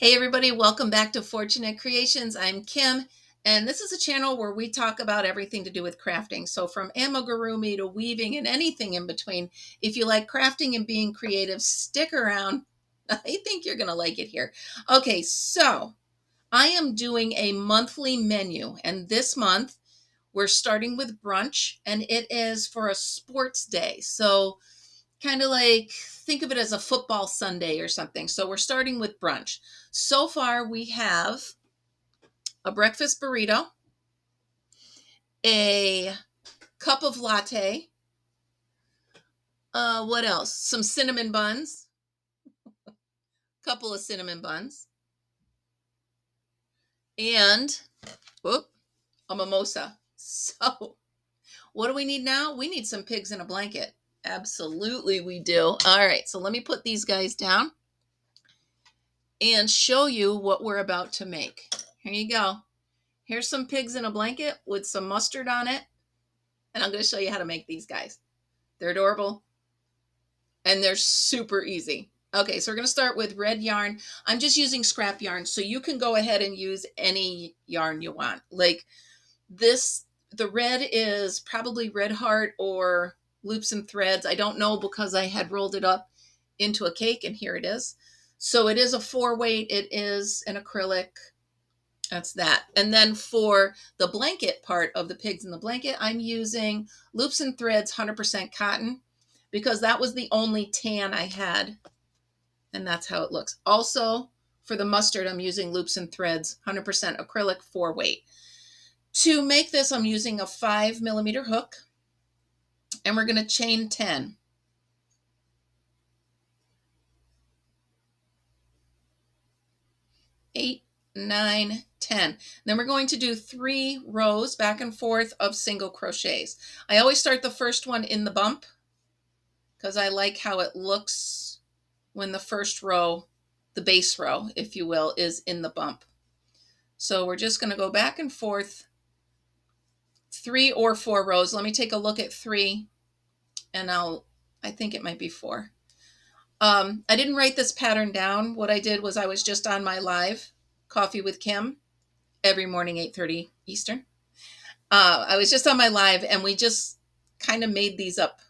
Hey everybody, welcome back to Fortunate Creations. I'm Kim, and this is a channel where we talk about everything to do with crafting. So from amigurumi to weaving and anything in between. If you like crafting and being creative, stick around. I think you're going to like it here. Okay, so I am doing a monthly menu, and this month we're starting with brunch, and it is for a sports day. So kind of like think of it as a football Sunday or something. So we're starting with brunch. So far, we have a breakfast burrito, a cup of latte. What else? Some cinnamon buns, couple of cinnamon buns, and whoop, a mimosa. So, what do we need now? We need some pigs in a blanket. Absolutely, we do. All right, so let me put these guys down and show you what we're about to make. Here you go. Here's some pigs in a blanket with some mustard on it. And I'm going to show you how to make these guys. They're adorable and they're super easy. Okay, so we're going to start with red yarn. I'm just using scrap yarn, so you can go ahead and use any yarn you want. Like this, the red is probably Red Heart or Loops and Threads. I don't know because I had rolled it up into a cake, and here it is. So it is a 4-weight. It is an acrylic. That's that. And then for the blanket part of the pigs in the blanket, I'm using Loops and Threads 100% cotton because that was the only tan I had. And that's how it looks. Also, for the mustard, I'm using Loops and Threads 100% acrylic 4-weight. To make this, I'm using a 5mm hook, and we're going to chain 10. 8, 9, 10. Then we're going to do 3 rows back and forth of single crochets. I always start the first one in the bump because I like how it looks when the first row, the base row, if you will, is in the bump. So we're just going to go back and forth 3 or 4 rows. Let me take a look at 3, and I think it might be 4. I didn't write this pattern down. What I did was I was just on my live Coffee with Kim every morning, 8:30 Eastern. I was just on my live, and we just kind of made these up,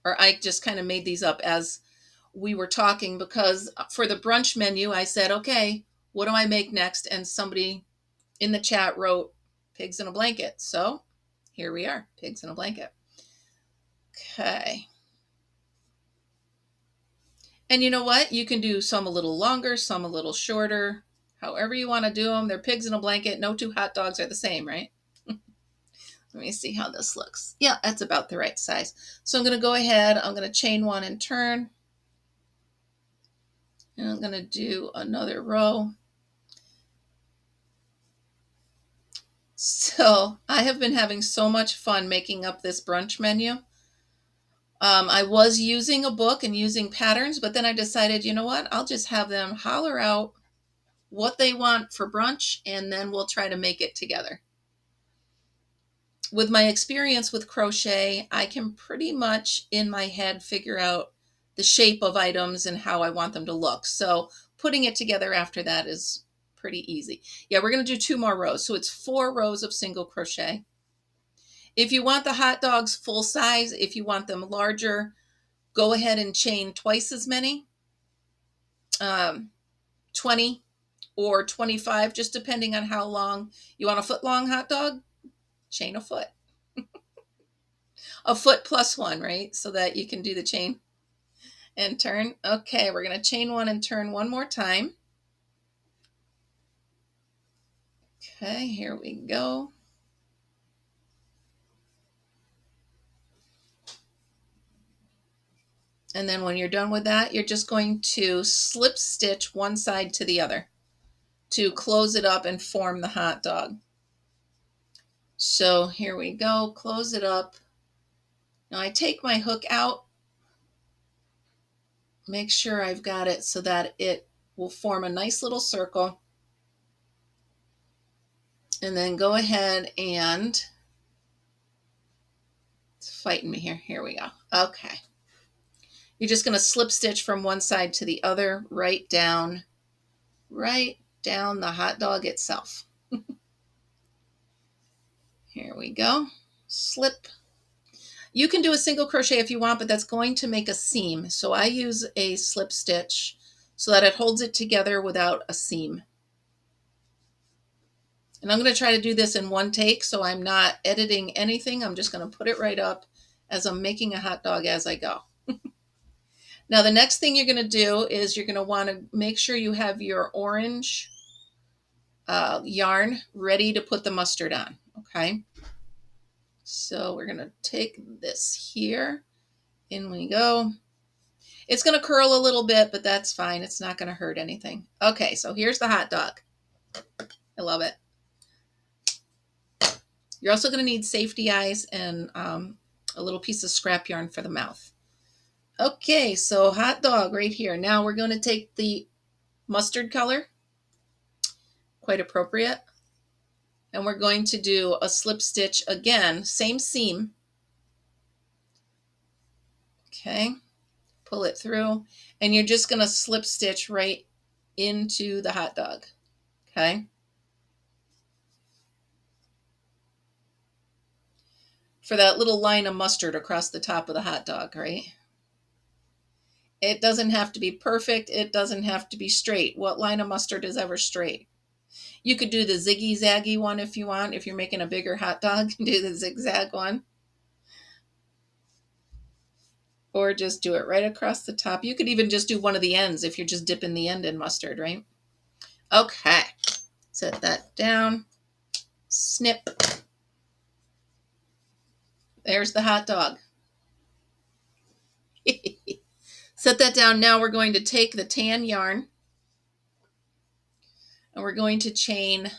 or I just kind of made these up as we were talking, because for the brunch menu, I said, okay, what do I make next? And somebody in the chat wrote pigs in a blanket. So here we are, pigs in a blanket. Okay. And you know what? You can do some a little longer, some a little shorter, however you want to do them. They're pigs in a blanket. No two hot dogs are the same, right? Let me see how this looks. Yeah, that's about the right size. So I'm going to go ahead. I'm going to chain 1 and turn. And I'm going to do another row. So I have been having so much fun making up this brunch menu. I was using a book and using patterns, but then I decided, you know what? I'll just have them holler out what they want for brunch, and then we'll try to make it together. With my experience with crochet, I can pretty much in my head figure out the shape of items and how I want them to look. So putting it together after that is pretty easy. Yeah, we're going to do 2 more rows. So it's 4 rows of single crochet. If you want the hot dogs full size, if you want them larger, go ahead and chain twice as many, 20 or 25, just depending on how long. You want a foot long hot dog? Chain a foot. A foot plus 1, right? So that you can do the chain and turn. Okay, we're going to chain 1 and turn 1 more time. Okay, here we go. And then when you're done with that, you're just going to slip stitch one side to the other to close it up and form the hot dog. So here we go, close it up. Now I take my hook out, make sure I've got it so that it will form a nice little circle. And then go ahead and, it's fighting me here. Here we go. Okay. You're just going to slip stitch from one side to the other, right down right down the hot dog itself. Here we go. Slip. You can do a single crochet if you want, but that's going to make a seam. So I use a slip stitch so that it holds it together without a seam. And I'm going to try to do this in one take, so I'm not editing anything. I'm just going to put it right up as I'm making a hot dog as I go. Now, the next thing you're going to do is you're going to want to make sure you have your orange yarn ready to put the mustard on, okay? So we're going to take this here. In we go. It's going to curl a little bit, but that's fine. It's not going to hurt anything. Okay, so here's the hot dog. I love it. You're also going to need safety eyes and a little piece of scrap yarn for the mouth. Okay, so hot dog right here. Now we're going to take the mustard color, quite appropriate, and we're going to do a slip stitch again, same seam. Okay, pull it through, and you're just going to slip stitch right into the hot dog. Okay. For that little line of mustard across the top of the hot dog, right? It doesn't have to be perfect. It doesn't have to be straight. What line of mustard is ever straight? You could do the ziggy-zaggy one if you want. If you're making a bigger hot dog, do the zigzag one. Or just do it right across the top. You could even just do one of the ends if you're just dipping the end in mustard, right? Okay. Set that down. Snip. There's the hot dog. Set that down. Now we're going to take the tan yarn and we're going to chain,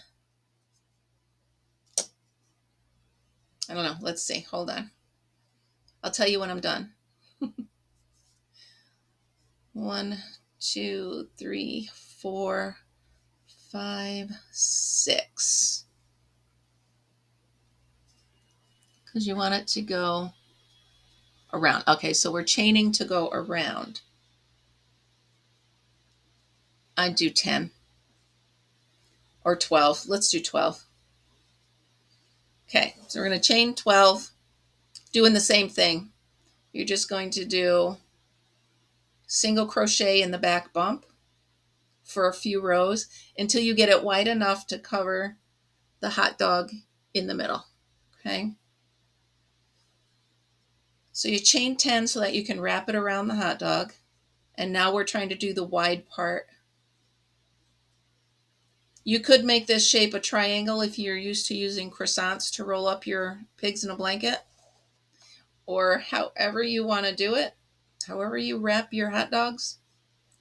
I don't know, let's see, hold on. I'll tell you when I'm done. 1, 2, 3, 4, 5, 6. Because you want it to go around. Okay, so we're chaining to go around. I'd do 10 or 12. Let's do 12. Okay, so we're going to chain 12, doing the same thing. You're just going to do single crochet in the back bump for a few rows until you get it wide enough to cover the hot dog in the middle. Okay. So you chain 10 so that you can wrap it around the hot dog. And now we're trying to do the wide part. You could make this shape a triangle if you're used to using croissants to roll up your pigs in a blanket, or however you want to do it, however you wrap your hot dogs.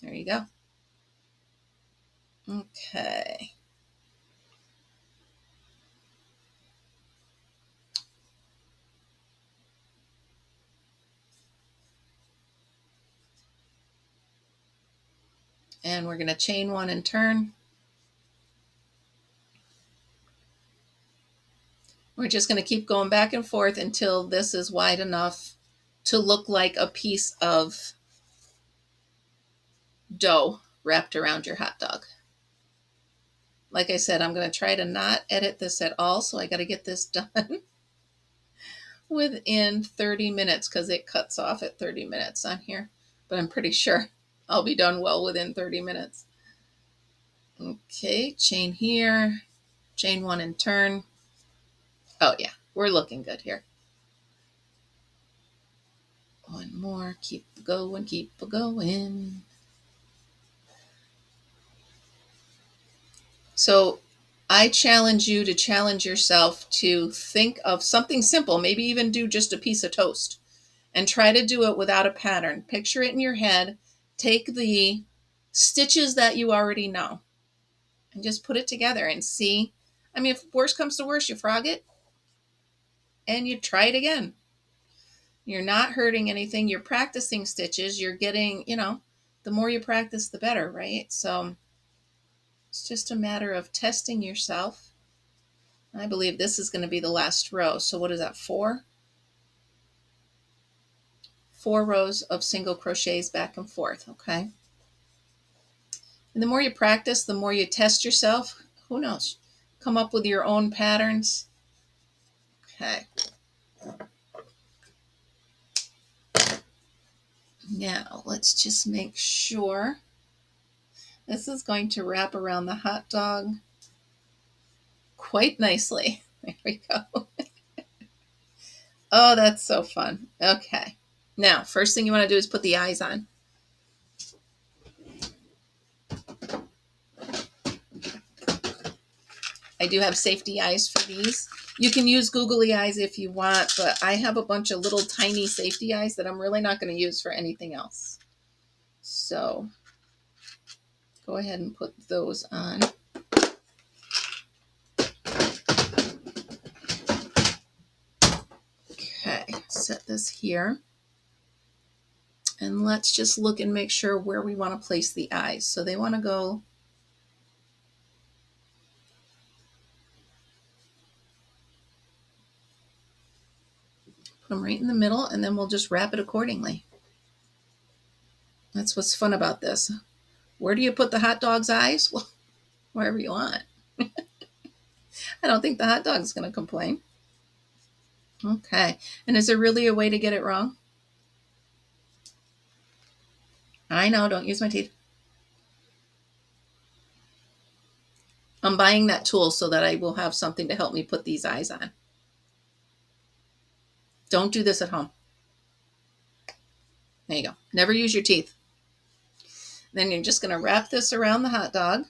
There you go. Okay. And we're going to chain 1 and turn. We're just going to keep going back and forth until this is wide enough to look like a piece of dough wrapped around your hot dog. Like I said, I'm going to try to not edit this at all, so I got to get this done within 30 minutes because it cuts off at 30 minutes on here. But I'm pretty sure I'll be done well within 30 minutes. Okay, chain here, chain 1 and turn. Oh yeah, we're looking good here. 1 more, keep going, keep going. So I challenge you to challenge yourself to think of something simple, maybe even do just a piece of toast, and try to do it without a pattern. Picture it in your head. Take the stitches that you already know and just put it together and see. I mean, if worst comes to worst, you frog it and you try it again. You're not hurting anything. You're practicing stitches. You're getting, the more you practice, the better, right? So it's just a matter of testing yourself. I believe this is going to be the last row. So what is that, 4? 4 rows of single crochets back and forth, okay? And the more you practice, the more you test yourself. Who knows? Come up with your own patterns. Okay. Now, let's just make sure this is going to wrap around the hot dog quite nicely. There we go. Oh, that's so fun. Okay. Now, first thing you want to do is put the eyes on. I do have safety eyes for these. You can use googly eyes if you want, but I have a bunch of little tiny safety eyes that I'm really not going to use for anything else. So go ahead and put those on. Okay, set this here. And let's just look and make sure where we want to place the eyes. So they want to go put them right in the middle, and then we'll just wrap it accordingly. That's what's fun about this. Where do you put the hot dog's eyes? Well, wherever you want. I don't think the hot dog's going to complain. Okay. And is there really a way to get it wrong? I know. Don't use my teeth. I'm buying that tool so that I will have something to help me put these eyes on. Don't do this at home. There you go. Never use your teeth. Then you're just going to wrap this around the hot dog.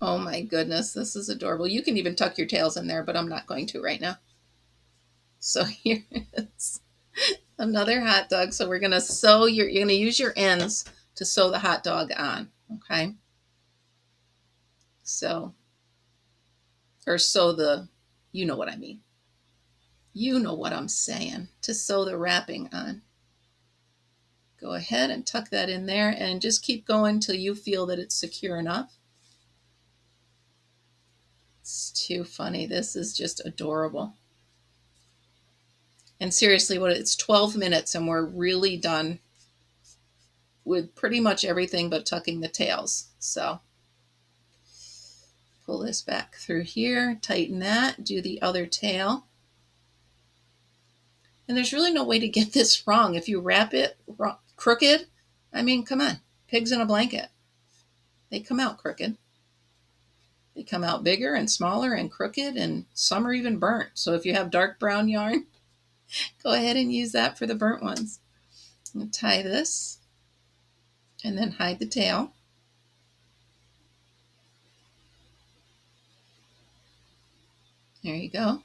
Oh my goodness, this is adorable. You can even tuck your tails in there, but I'm not going to right now. So here is another hot dog. So we're going to sew you're going to use your ends to sew the hot dog on, okay? So, or sew the, you know what I mean. You know what I'm saying, to sew the wrapping on. Go ahead and tuck that in there and just keep going till you feel that it's secure enough. It's too funny. This is just adorable. And seriously, it's 12 minutes and we're really done with pretty much everything but tucking the tails. So pull this back through here, tighten that, do the other tail. And there's really no way to get this wrong. If you wrap it crooked, I mean, come on, pigs in a blanket. They come out crooked. They come out bigger and smaller and crooked, and some are even burnt. So if you have dark brown yarn, go ahead and use that for the burnt ones. I'm going to tie this and then hide the tail. There you go.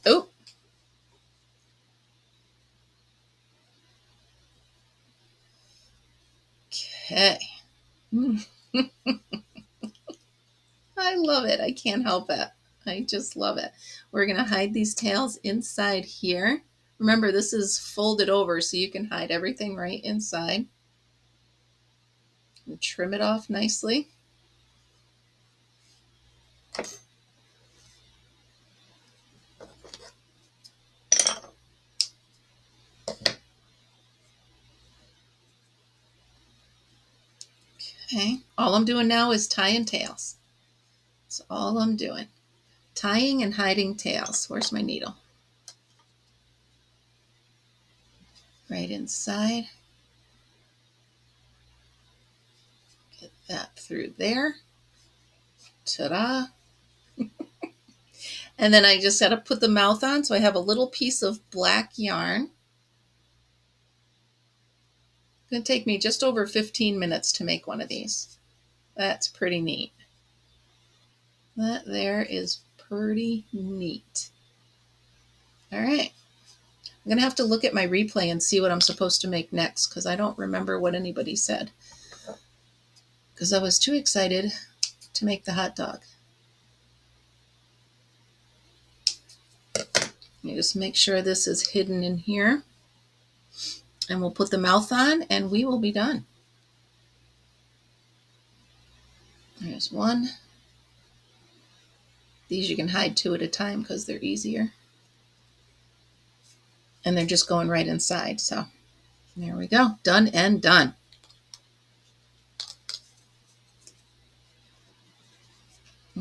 Oh. Okay. I love it. I can't help it. I just love it. We're going to hide these tails inside here. Remember, this is folded over, so you can hide everything right inside. And trim it off nicely. Okay, all I'm doing now is tying tails. That's all I'm doing. Tying and hiding tails. Where's my needle? Right inside. Get that through there. Ta-da. And then I just got to put the mouth on. So I have a little piece of black yarn. It's going to take me just over 15 minutes to make one of these. That's pretty neat. That there is pretty neat. All right. I'm going to have to look at my replay and see what I'm supposed to make next because I don't remember what anybody said. Because I was too excited to make the hot dog. You just make sure this is hidden in here. And we'll put the mouth on and we will be done. There's one. These you can hide two at a time because they're easier. And they're just going right inside. So there we go. Done and done.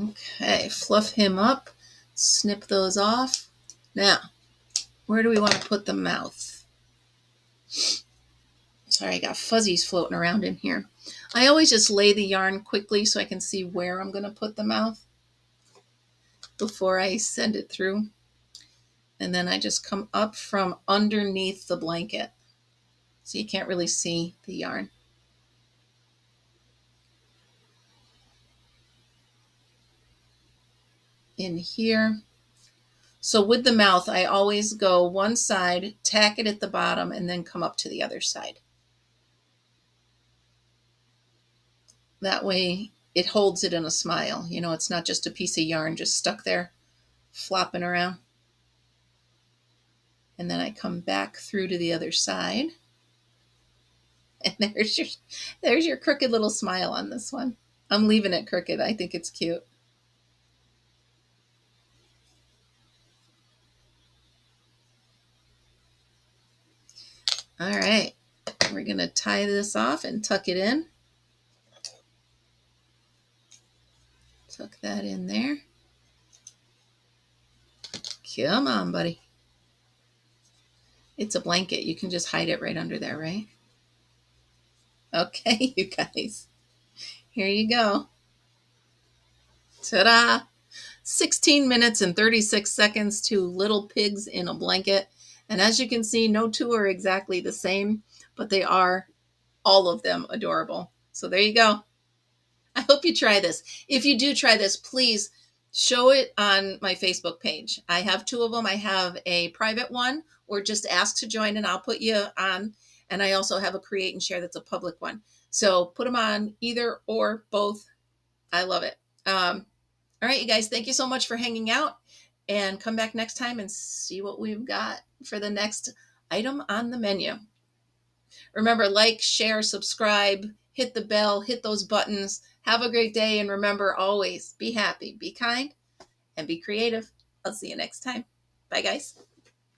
Okay, fluff him up, snip those off. Now, where do we want to put the mouth? Sorry, I got fuzzies floating around in here. I always just lay the yarn quickly so I can see where I'm going to put the mouth before I send it through. And then I just come up from underneath the blanket. So you can't really see the yarn. In here. So with the mouth, I always go one side, tack it at the bottom, and then come up to the other side. That way it holds it in a smile. You know, it's not just a piece of yarn just stuck there flopping around. And then I come back through to the other side. And there's your crooked little smile on this one. I'm leaving it crooked. I think it's cute. All right. We're going to tie this off and tuck it in. Tuck that in there. Come on, buddy. It's a blanket. You can just hide it right under there, right? Okay, you guys. Here you go. Ta-da! 16 minutes and 36 seconds to little pigs in a blanket. And as you can see, no two are exactly the same, but they are, all of them, adorable. So there you go. I hope you try this. If you do try this, please show it on my Facebook page. I have two of them. I have a private one, or just ask to join and I'll put you on. And I also have a create and share that's a public one. So put them on either or both. I love it. All right, you guys, thank you so much for hanging out, and come back next time and see what we've got for the next item on the menu. Remember, like, share, subscribe, hit the bell, hit those buttons. Have a great day, and remember, always be happy, be kind, and be creative. I'll see you next time. Bye, guys.